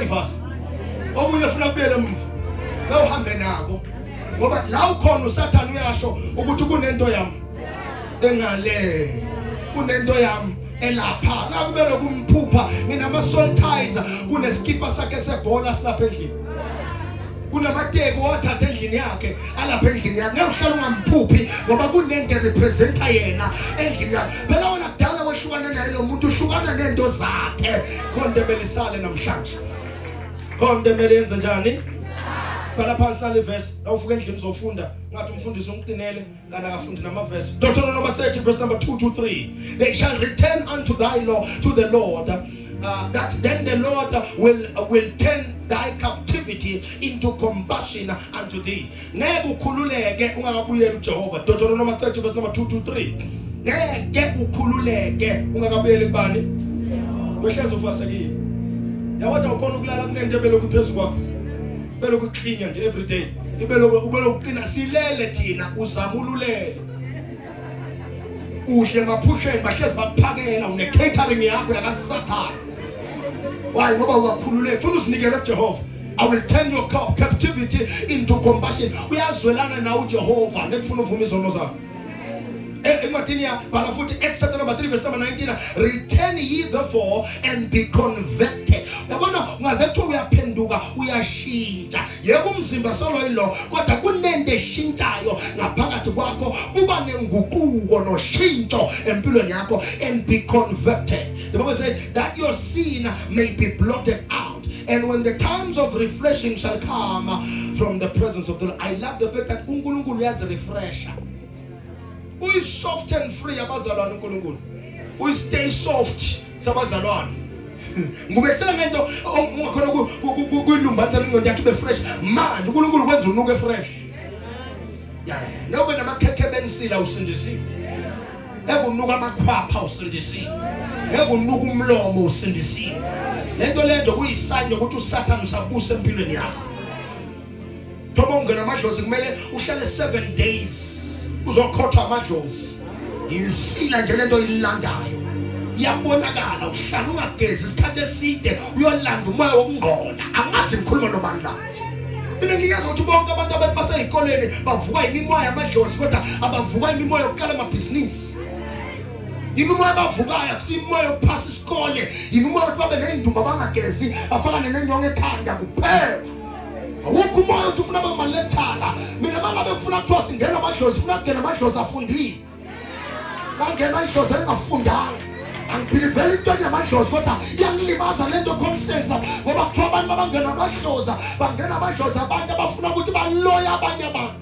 believers omunye ufuna kubuyela emuva bewuhambe nako ngoba la ukhona uSathane uyasho ukuthi kunento yami engale kunento yami elapha la kubele kumphupha nginama solitizer kuneskipa sakhe sebhola silapha endlini kunamateko wathatha endlini yakhe alapha endlini yakhe ngekuhlala ungamphuphi ngoba kunento representa yena endlini yakhe phela wena kudala wehlukana naye lo muntu uhlukana nento zakhe kondemelisale namhlanje kondemele yenza njani bhala phansi la verse la ufuke endlini uzofunda ngathi umfundisi umqinele kana akafundi nama verse Deuteronomy 30 verse number 2 to 3 they shall return unto thy law to the Lord that then the Lord will turn thy captivity into compassion unto thee ngeke ukhululeke ungakabuyela uJehova Deuteronomy 30 verse number 2 to 3 ngeke ukhululeke ungakabuyela kubani wehleze ufasekile yawathi ukhona ukulala kunento ebelokhu phezulu kwakho belokhu clean nje every day ubelokhu qina silele thina uzamululele uhle maphusheni bahlezi bakuphakela une catering yakho yakaSathane why ngoba uyakhululeka ufuna usinikele kuJehova I will turn your captivity into compassion uyazwelana nawe uJehova nekufuna uvuma izono zakho encwadini ya bhala futhi Exodus number 3 verse number 19 return ye therefore and be converted yabona ungaze kuthiwa uyaphenduka uyashintsha yebo umzimba solo yilo kodwa kunento eshintshayo ngaphakathi kwakho kuba nenguquko noshintsho empilweni yakho and be converted. The Bible says that your sin may be blotted out and when the times of refreshing shall come from the presence of the Lord. I love the fact that uNkulunkulu uyazi refresher. We soft and free abazalwane uNkulunkulu. We stay soft sabazalwane. Ngubethela ngento ungakhona kuyilumbanisa ingqondo yakhe ibe fresh. Manje uNkulunkulu kwenza unuke fresh. Yeah, nobe namakhekhe bensila usindisiwe. Ekunuka amakhwapha usindisiwe. Ekunuka umlomo usindisiwe. Lento lento kuyisanya ukuthi uSathane usabuse empilweni yakho. Thoba ungena amadlozi kumele uhlale 7 days. Uzokhotha amadlozi insila nje lento ilandayo iyabonakala uhlala ungagezi isikhathi eside uyolanda umoya wokungqola angazi ngikhuluma nobani la mina ngiyazi ukuthi bonke abantu abathi baseyikoleni bavuka imimoya yamadlozi kodwa abavuka imimoya yokuqala amabhizinisi imimoya bavukayo akusimoya yokuphasa isikole imimoya ukuthi babe nezindumba bangagezi bafakane nenyongo ekhanda kuphela awukho umoya uthi ufuna bamalethana mina bangabe kufuna kuthiwa singena amadlozi ufuna singena amadlozi afundile bangena idlozi elingafundanga angibhilivela into yamadlozi kodwa iyangilimaza lento constance ngoba kuthiwa abantu abangena amadlozi bangena amadlozi abantu abafuna ukuthi baloya abanye abantu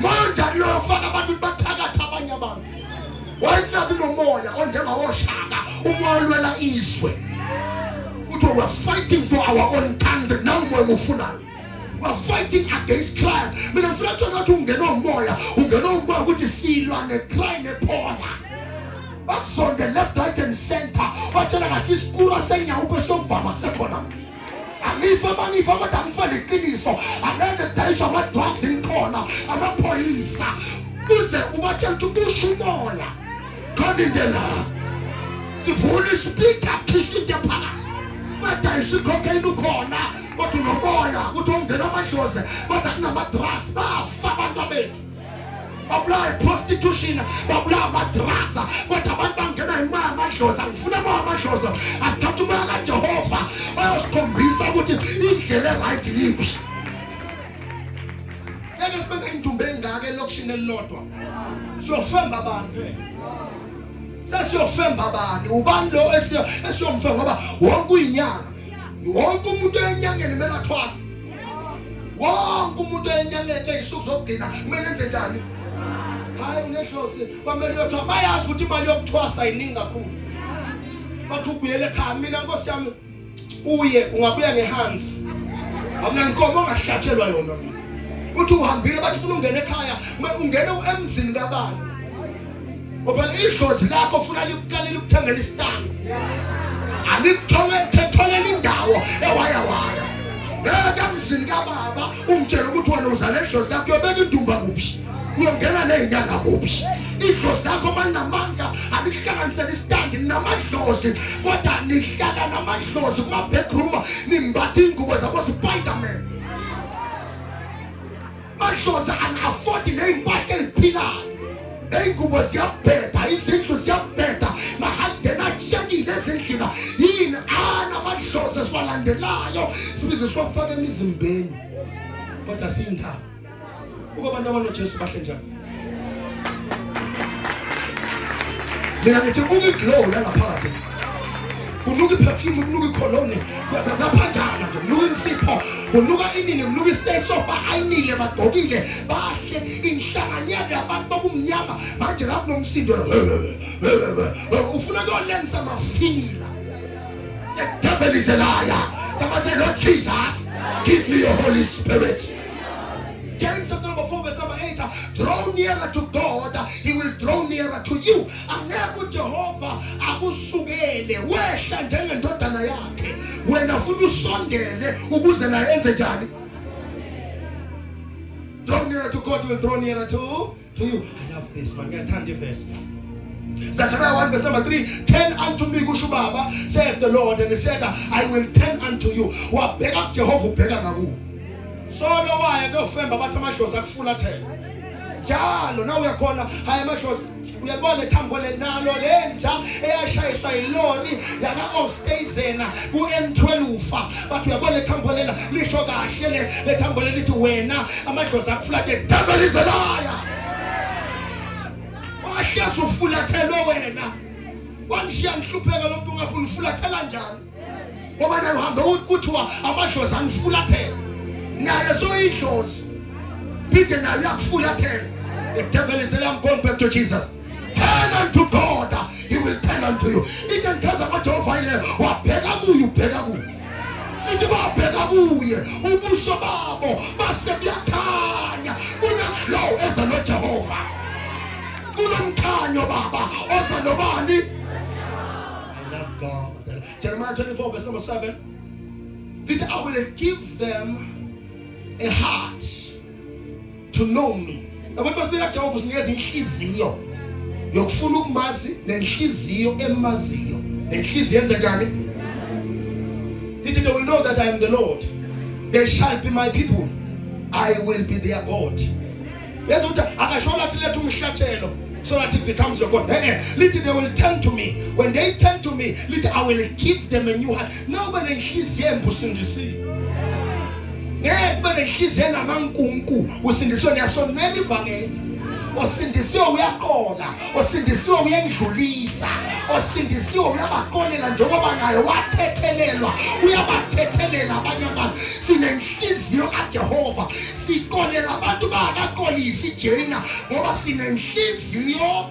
manje lo faka abantu bathakatha abanye abantu wayinabi nomoya onjengawoshaka umoya olwela izwe. We're fighting for our own country. Now we're fighting against crime. Mina mfuna tshona ukuthi ungena umoya ukuthi silwa necrime ephona. Bakusonde left right and center. Batshela kahle isikura senyawupe sokuvama kusekhona. Angifa kodwa angifane iqiniso. Angeke dayiswa ama drugs inkhona, amaphoyisa. Uze ubatshela ukuthi kusho umoya. Khandindela. Sivule ispeaker khishwe into phakathi. Mata isikhokhela ukhona kodwa unomoya ukuthi ungena amadlozi kodwa kunama drugs bafa abantu bethu babula prostitution babula ama drugs kodwa abantu bangena imali amadlozi angifuna amadlozi asithatha umoya kaJehova ayosikhombisa ukuthi indlela right yiphi ngeke sibe indumbe engaka elokishini elilodwa siyofemba abantu sasiyofemba abani ubani lo esiyomfemba ngoba wonke uyinyanga wonke umuntu enyangeni kumele athwase wonke umuntu enyangeni eyisuku zokugcina kumele enze njani hayi unehlosi kwamele uyothwa bayazi ukuthi imali yokuthwasa iningi kakhulu bathi ubuyele ekhaya mina Nkosi yami uye ungabuya ngehansi amna inkomo ongahlatshelwa yona uthi uhambile bathi ufuna ungena ekhaya ungene emzini kabani ngoba idlozi lakho ufuna likuqalela ukuthengela istand alikutholela indawo ewayawaya ngeke emzini kababa umtshela ukuthi wena uzale idlozi lakho uyobeka indumba kuphi uyongena nezinyanga kuphi idlozi lakho manje namandla alihlanganisela istand namadlozi kodwa nihlala namadlozi kuma backroom nimbatha ingubo zabo Spider-Man. Madlozi an-afford neimpahla eziphilayo. Ney'ngubo ziyabheda, izindlu ziyabheda, mahadena atshekile ezindlini. Yini namadlozi esiwalandelayo sibize siwafake emizimbeni kodwa siyindawo. Ukuba abantu abanoJesu bahle njani? Mina ngithi buka iglow la ngaphakathi. Unuka iperfume, unuka icolone, ngaphanjana nje, unuka insipho, unuka inini, unuka istay soap, ayinile bagqokile, bahle inhlanganyelo yabantu babumnyama manje ngakunomsindo la. Ufuna ukuyolenza amafila. The devil is a liar. Somebody say, Lord Jesus, give me your Holy Spirit. James chapter number 4 verse number 8, draw nearer to God, he will draw nearer to you. Angeke uJehova akusukele wehla njengendodana yakhe wena ufuna usondele ukuze naye enze njani? Draw nearer to God, he will draw nearer to you. I love this man. Ngiyathanda verse. Zechariah 1 verse number 3, turn unto me kusho baba, saith the Lord, and he said, I will turn unto you. Wabheka kuJehova ubheka ngakuwe. Solo waye kofemba bathi amadlozi akufulathela njalo nawe uyakhona hayi amadlozi uyabona ithambo lenalo lenja eyashayiswa ilori yaka Ostazena ku M12 bathi uyabona ithambo lela lisho kahle le thambo lelithi wena amadlozi akufulathela. Devil is a liar. Wahlezi ufulathelwe wena wanishiya ngihlupheka lo muntu ungaphi unifulathela njani ngoba nayo uhambe ukuthiwa amadlozi angifulathela naye so idlozi phinde nayo yakufulathela. The devil is saying, I'm going back to Jesus. Turn unto God, he will turn unto you. Into ngichaza kaJehova ile wabheka kuye ubheka kuye. Ithi wabheka kuye ubuso babo base buyakhanya kuneglow eza noJehova. Kunomkhanyo baba oza nobani? I love God. Jeremiah 24 verse number 7. Ithi I will give them a heart to know me. Abantu basibeka Jehova usinikeza inhliziyo yokufuna ukumazi nenhliziyo emaziyo. Nenhliziyo yenza njani? Ithi they will know that I am the Lord. They shall be my people. I will be their God. Yes, akashola athi letha umhlatshelo so that it becomes your God. Little they will turn to me. When they turn to me, little I will give them a new heart. Now when nenhliziyo embusindisiwe. Kube nenhliziyo namankunku usindiswe niyasonela ivangeli. Osindisiwe uyaqola, osindisiwe uyendlulisa, osindisiwe uyabaqolela njengoba naye wathethelelwa, uyabathethelela abanye abantu. Sinenhliziyo kaJehova, siqolela abantu bangaqolisi ijena ngoba sinenhliziyo.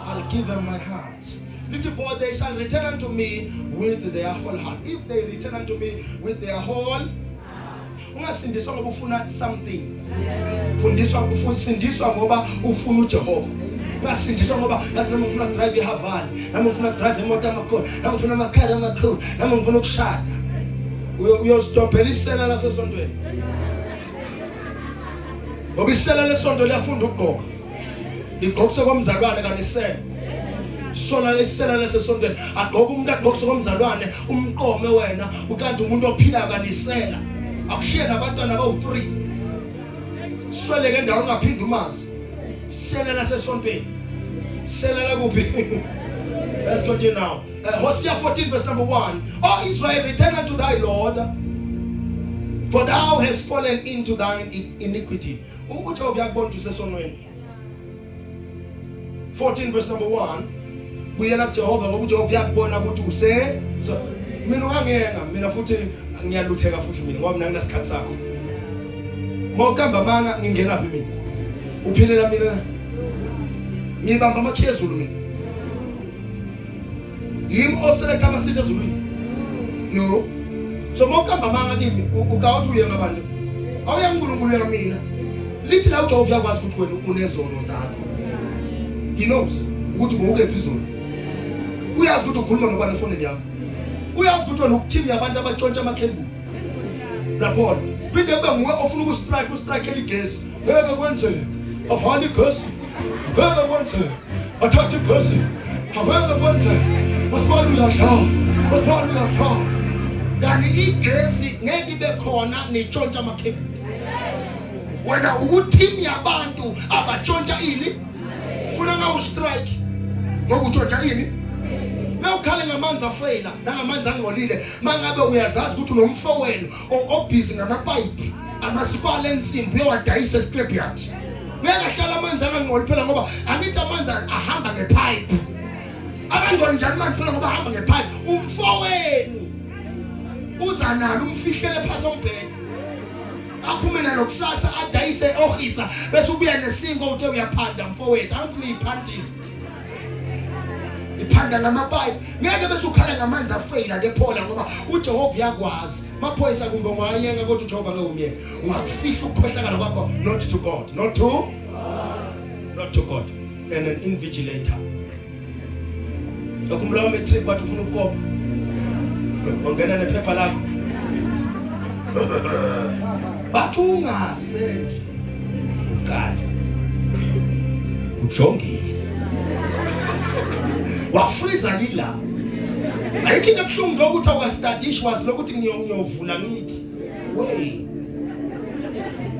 I'll give them my heart. Little boy, they shall return unto me with their whole heart. If they return unto me with their whole ungasindiswa ngoba ufuna something. Sindiswa ngoba ufuna uJehova. Ungasindiswa ngoba yazi nami ngifuna drive eHaval, nami ngifuna drive imoto amakhona, nami ngifuna amakhaya amakhulu, nami ngifuna ukushada. Uyostopela isela lasesontweni. Ngoba isela lesonto liyafunda ukugqoka. Ligqokise komzalwane kanti isela. Sona isela lasesontweni agqoka umuntu agqokise komzalwane umqome wena ukanti umuntu ophila kanisela. Akushiye nabantwana bawu3 sweleke endawo ungaphinda umazi selela sesontweni selela kuphi. Let's continue now. Hosea 14 verse number 1. Oh Israel, return unto thy Lord, for thou hast fallen into thine iniquity. uJehova yakubona usesonweni. 14 verse number 1. Buyela kuJehova ngoba uJehova yakubona ukuthi use mina ungangenga mina futhi ngiyalutheka futhi mina ngoba mina nginasikhathi sakho. Mawukamba manga ngingena phi mina? Uphilela mina. Ngibamba amakhiye ezulu mina. Yimi oselekha amasithi ezulwini. No. So mawukamba manga kimi ukawuthi uye ngabantu. Awuya uNkulunkulu yena mina. Lithi la uJehova yakwazi ukuthi wena unezono zakho. He knows ukuthi ngoke phezulu. Uyazi ukuthi ukhuluma nobani efonini yakho. Uyazi ukuthi wena ukuthini abantu abatshontsha amakhebulu. Lapho phinde kube nguwe ofuna ukustrike eligesi. Ngeke kwenzeke. Avale igesi. Ngeke kwenzeke. Athathe igesi. Aweke kwenzeka. Masibona uyadlala. Masibona uyadlala. Kanti igesi ngeke ibe khona nitshontsha amakhephu. Wena ukuthini yabantu abatshontsha ini? Funa ngawu strike. Ngokutshontsha ini? Nawukhale ngamanzi afeyila, nangamanzi angcolile, mangabe uyazazi ukuthi unomfowenu obhizi ngamapipe, amasipala ensimbi uyawadayisa escrapyard. Uyangahlala amanzi angangcoli phela ngoba angithi amanzi ahamba ngepipe. Abangcoli njani manje phela ngoba ahamba ngepipe? Umfowenu uza nalo umfihlele phasi ombhede. Aphume nalo kusasa adayise ohisa bese ubuya nesingo uthe uyaphanda mfowethu. Awuthi niyiphantisi. Iphanda ngamapipe. Ngeke bese ukhala ngamanzi afeyila ke Paula ngoba uJehova yakwazi. Maphoyisa kumbe ungayenga ukuthi uJehova ngeke umyeke. Ungakufihla ukukhohlakala kwakho not to God. Not to God. And an invigilator. Akumlawa metric wathi ufuna ukukopa. Ongena nephepha lakho. Bathunga senje. Ukade. Ujongile. Wafriza lila. Ayikho into ebuhlungu ukuthi awukastadish wazi lokuthi ngiyovula ngithi. Wey.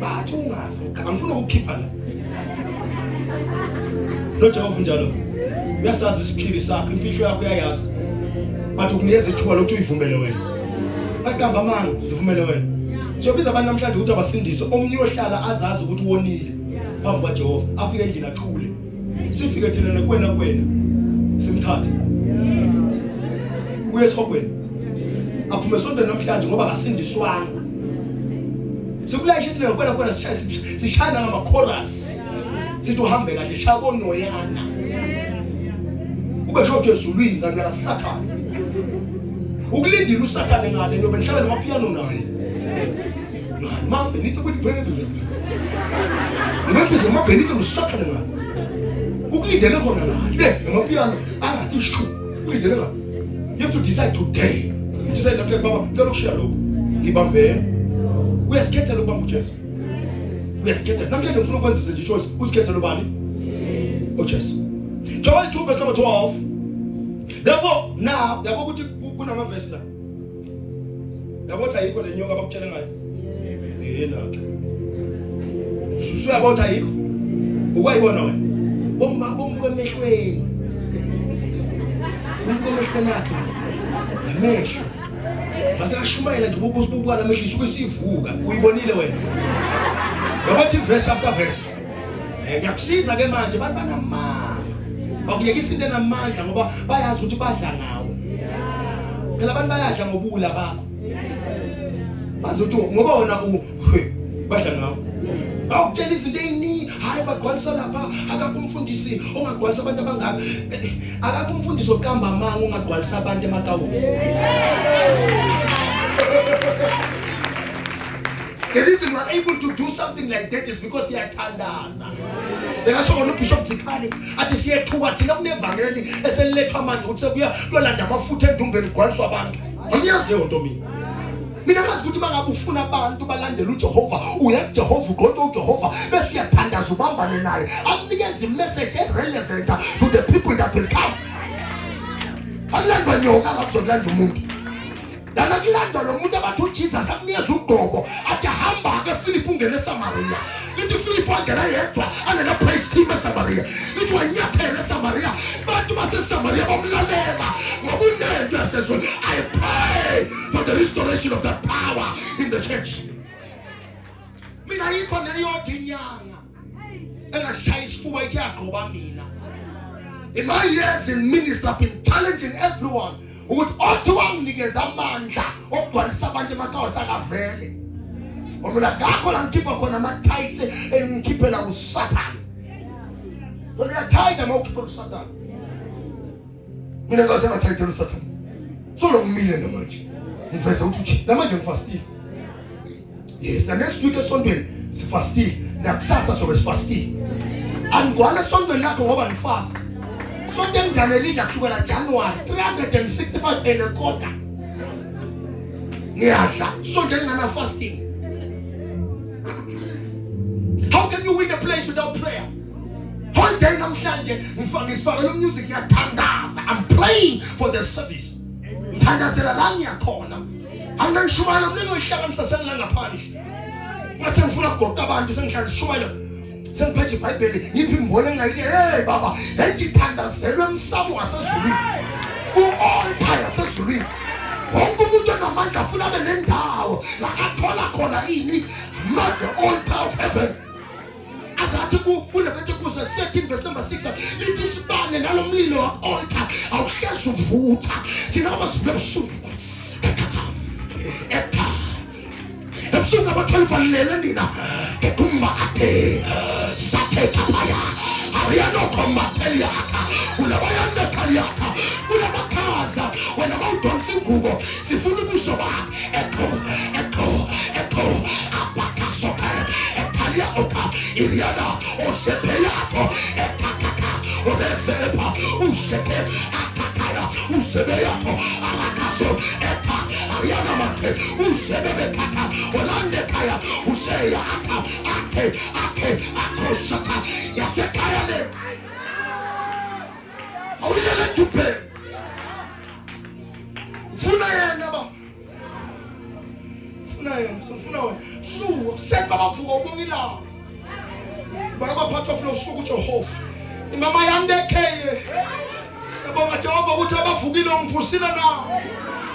Bathunga so. Angifuna ukukhipha la. Lo Jehova njalo. Uyasazi isiphiri sakho, imfihlo yakho uyayazi. Bathi ukunikeza ithuba lokuthi uyivumele wena. Bagamba amanga sivumele wena. Siyobiza abantu namhlanje ukuthi abasindiswe, omnye ohlala azazi ukuthi wonile phambi kwaJehova, afike endlini athule. Sifike thina nekwena simthathe. Uye esikhokweni. Aphume sonto namhlanje ngoba akasindiswanga. Sikulayisha into nekwena sishaya ngama chorus. Sithi uhambe kahle shabo noyana. Ube shothe ezulwini kanti akasathana. Ukulindile usathane ngale ngoba nihlaba namapiano naye. Mama Benito with Benito. Nimepesa mama Benito usathane ngale. Ukulindele khona la. Namapiano angathi shu. Ukulindele ngale. You have to decide today. You decide namhlanje baba ngicela ukushiya lokho. Ngibambe. Uyasikhetha lokubamba uJesu. Uyasikhetha. Namhlanje ngifuna ukwenza nje choice. Usikhetha lobani? uJesu. Joel 2 verse number 12. Therefore now yabo ukuthi kunama verse la. Yabo ukuthi ayikho lenyoka abakutshela ngayo. Yena ke. Susu yabo ukuthi ayikho. Ukwayibona wena. Bombuke emehlweni. Bombuke emehlweni akhe. Amehlo. Base kashumayela nje ukubuka lamehlo isuke sivuka. Uyibonile wena. Yabathi verse after verse. Ngiyakusiza ke manje abantu banamanga. Bakuyekisa into enamandla ngoba bayazi ukuthi badla ngawe. Phela abantu bayadla ngobula bakho. Bazothi ngoba wona badla ngawe. Awutshela izinto eziningi, hayi bagcwalisa lapha, akakho umfundisi ongagcwalisa abantu abangaka. Akakho umfundisi oqamba amanga ongagcwalisa abantu emakawusi. The reason we're able to do something like that is because siyathandaza. Bekasho ngalo Bishop Tsikane athi siyethuka thina kunevangeli eselethwa manje ukuthi sekuya kuyolanda amafutha endumbeni gcwaliswa abantu. Angiyazi leyo nto mina. Mina ngazi ukuthi bangabe ufuna abantu balandela uJehova, uya kuJehova ugonto uJehova bese uyathandaza ubambane naye. Akunikeza imessage relevant to the people that will come. Alandwa nyoka akuzolanda umuntu. Lana kulanda lo muntu abathu Jesus akunikeza ugqobo athi hamba ke Philip ungene eSamaria. Lithi Philip wangena yedwa anena praise team eSamaria. Lithi wanyathela eSamaria. Bantu baseSamaria bamlalela ngobunendo yasezweni. I pray for the restoration of that power in the church. Mina yikho neyodwa inyanga engashaya isifuba ithi yagqoba mina. In my years in ministry I've been challenging everyone ukuthi othi wanginikeza amandla okugcwalisa abantu emakhaya sakavele. Omuna gakho la ngikhipha khona ama-tights engikhiphela uSathane. Wena uyathight mawukhipha uSathane. Mina ngasengathight uSathane. So lo ngimile namanje. Ngifesa ukuthi namanje ngifastile. Yes, the next week esontweni sifastile. Nakusasa sobe sifastile. Angigcwala esontweni lakho ngoba ngifast. Sonke njalo lidla kusukela January 365 and a quarter. Ngiyadla sonke ngana fasting. How can you win a place without prayer? How today namhlanje ngifakela music ngiyathandaza. I'm praying for the service. Ngithandazela la ngiyakhona. Angishumayela mningo ihlanganisa selala ngaphandle. Mase ngifuna ukugoqa abantu sengihlala sishumayela. Sengiphethe iBhayibheli ngiphi imbone engayile. Hey baba, ngithandazelwe emsamo wasezulwini. U-altar yasezulwini. Wonke umuntu onamandla afuna abe nendawo la athola khona ini the altar of heaven. Azathi kuLeviticus 13 verse number 6 lithi sibane nalomlilo wa-altar awuhlezi uvutha. Thina abasivuke ebusuku ebusuku abatholifalele nina ekumate sathe kapaya ariyanokhomateliaka ulabayandekaliaka ulabakaza wena mawudonsa ingubo sifuna ubuso bakho echo abakasoka etalia oka iriada osepeyato etakaka oresepa useke atakara usebeyato arakaso eta ariana mate usebebekata olande kaya useya ate akosaka yasekaya le awuyele ntupe funa yena ba funa wena su semba bavuka ubongila baba phatha flow suku Jehova imama yandekeye yabonga Jehova ukuthi abavukile ngivusile na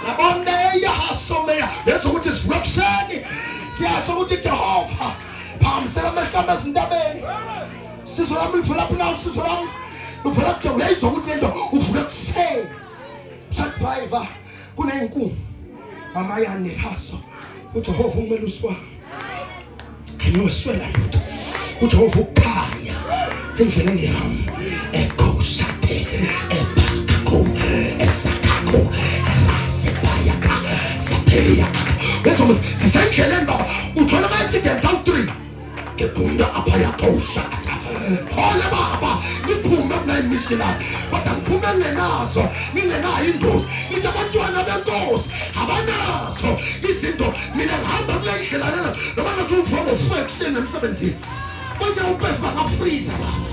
labonde yahasomela letho ukuthi sivukseni siyasho ukuthi Jehova phamisela amahlambe ezintabeni sizwe lami livela phela sizwe lami uvela kuthi uyayizwa ukuthi lento uvuke kuseni usadriver kunenkungu mama yane haso uJehova umele uswa ayoswela lutho uJehova ukhanya endleleni yami ekhosate ebakho esakho rasepayaka sapeya leso sisendleleni baba uthola ama accidents awu3 ngegunda aphaya khosata hola baba ngiphume kunayimisila kodwa ngiphume ngenazo ngingenayo indozi ithi abantwana benkosi abanazo izinto mina ngihamba kule ndlela lena noma ngathi uvoma ufuekuseni emsebenzini bonke ubese bangafreeze baba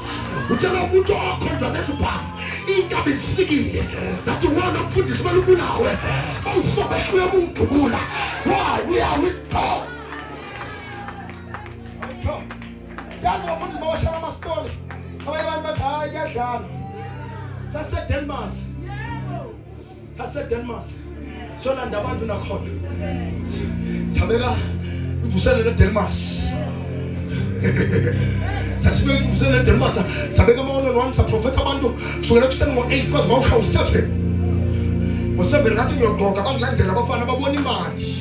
utshela umuntu okhonjwa nesibhamu intaba isifikile zathi wona umfundisi balubulawe awusobe kuya kungidubula why we are with God. Siyazi bafundisi bawashaya amasitoli abanye abantu bathi hayi kuyadlala saseDenmas solanda abantu nakhona sabeka imvuselelo eDenmas Tasibeka imvuselelo eDenmas sabeka ama-1-on-1 saprofeta abantu kusukela kuseni ngo-8 kwaze bawushaya u-7 ngo-7 ngathi ngiyogqoka bangilandela abafana babona imali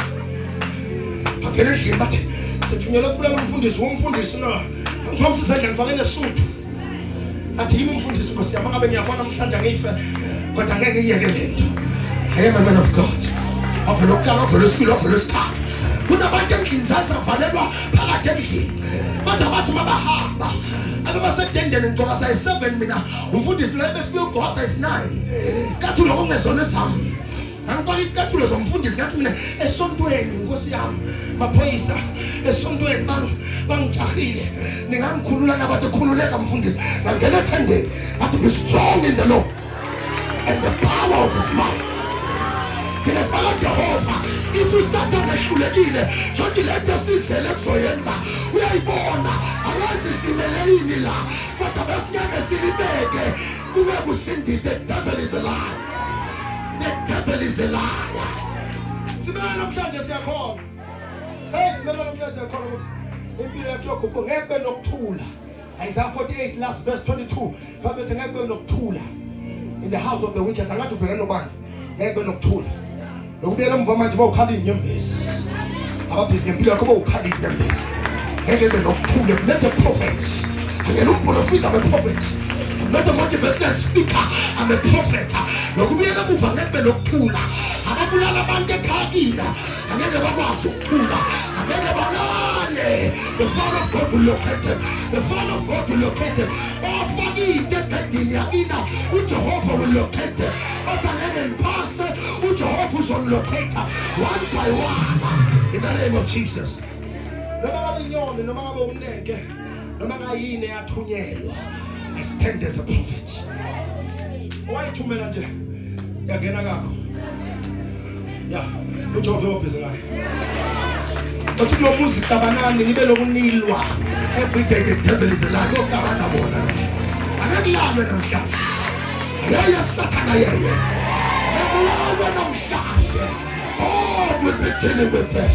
bangena endlini bathi sethunyelwe kubulala umfundisi womfundisi na ngiphamisa isandla ngifake nesuthu athi yimi umfundisi Nkosi yami ngabe ngiyafana namhlanje ngife kodwa ngeke ngiyeke lento. I am a man of God. Avela ukukala avela isibili avela isithathu kunabantu endlini sasavalelwa phakathi endlini kodwa bathi mabahamba ababasedendeni ngigqoka size 7 mina umfundisi la besibuye ugqoka size 9 kathulo kungezona zami angifaka isikathulo zomfundisi ngathi mina esontweni Nkosi yami maphoyisa esontweni bangijahile ningangikhulula nabathi khululeka mfundisi ngangena ethendeni athi be strong in the Lord and the power of his might. Thina sibala Jehova if uSathane ehlulekile jothi lento sizele kuzoyenza uyayibona alazi simele yini la kodwa besinyake silibeke kungeke usindise. The devil is a liar. The devil is a liar. Simela namhlanje siyakhona. Hey simela namhlanje siyakhona ukuthi impilo yakho yogogo ngeke be nokuthula. Isaiah 48 last verse 22 babethi ngeke be nokuthula in the house of the wicked. Angathi ubhekene nobani ngeke be nokuthula. Lokubuyela emva manje bawukhala inyembezi ababhizi ngempilo yakho bawukhala inyembezi ngeke be nokuthula. Let a prophet ngeke umprofeti abe prophet not a motivational speaker, I'm a prophet. Lokubuyela emva ngeke be nokuthula ababulala abantu ekhaya angeke bakwazi ukuthula angeke balale. The Son of God will locate them. The Son of God will locate them. Oh, forgive the Kadinia Ina, Jehovah will locate them. But an pastor, Jehovah will locate them one by one in the name of Jesus. No matter the young, no matter the neke, no matter yini athunyelwa. I stand as a prophet. Why two men nje? Yangena kako. Yeah, ujove wobhizi ngayo. Bathi lo music kabanani nibe lokunilwa. Every day the devil is like okabana bona. Angilalwe namhlanje. Yaya Satana yeye. Angilalwe namhlanje. God will be dealing with them.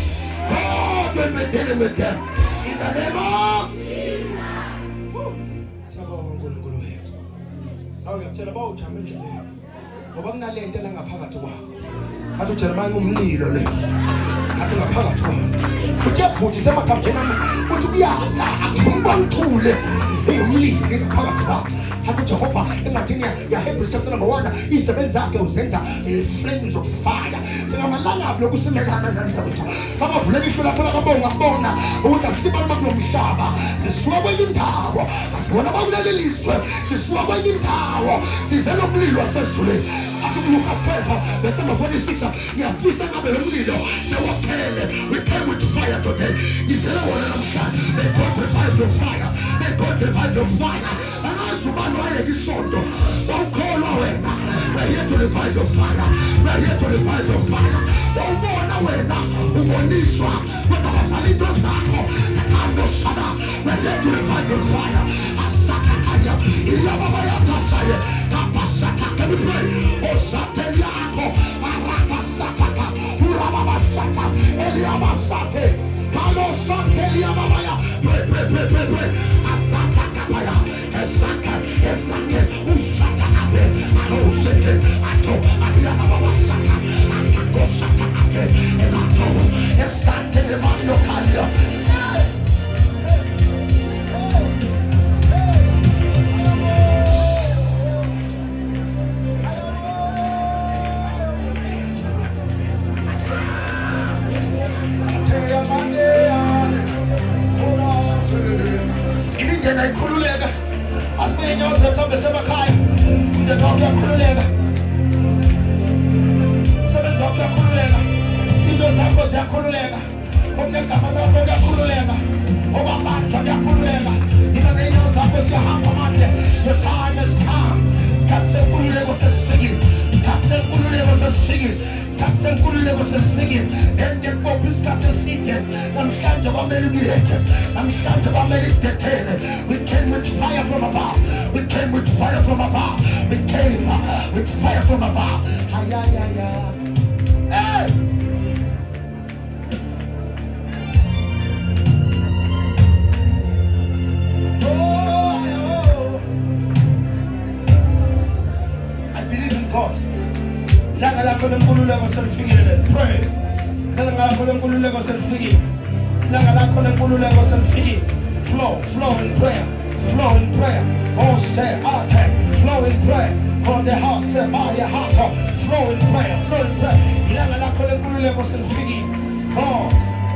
God will be dealing with them. In the name of Siyabonga uNkulunkulu wethu. Awu ngiyakutshela bawujama endleleni. Ngoba kunalento la ngaphakathi kwakho. Athi uJeremiah umlilo lethu. Athi ngaphakathi kwakho. Uthi yavutisa emathambeni ami. Uthi kuyala akufuna ngithule. Umlilo ngaphakathi kwakho. Athi Jehova engathini ya Hebrews chapter number 1 isebenza zakhe uzenza flames of fire. Singamalanga lokusimelana nalezabutho. Bangavuleka ihlo lapho ngabona ukuthi asiba nomhlaba. Sisuka kwenye indawo. Asibona bakuleleliswe. Sisuka kwenye indawo. Sizela umlilo wasezulwini. Athi Lucas 12 verse number 46 ngiyafisa ngabe lo mlilo sewaphele. We came with fire today. Ngizela wona namhlanje. May God revive your fire. May God revive your fire. We're here to revive your fire. We're here to revive your fire. We're here to revive your fire. Can we pray? Pray. The time has come. Start saying kululeko sesifike. Start saying kululeko sesifike. Start saying kululeko sesifike. Ende popi isikhathi eside. Namhlanje kwamele ubiyeke. Namhlanje kwamele idedele. We came with fire from above. We came with fire from above. We came with fire from above. Hey! Pray. Flow in prayer. Flow in prayer. Oh, say, flow in prayer. God, the house, say, my heart. Flow in prayer. Flow in prayer. God.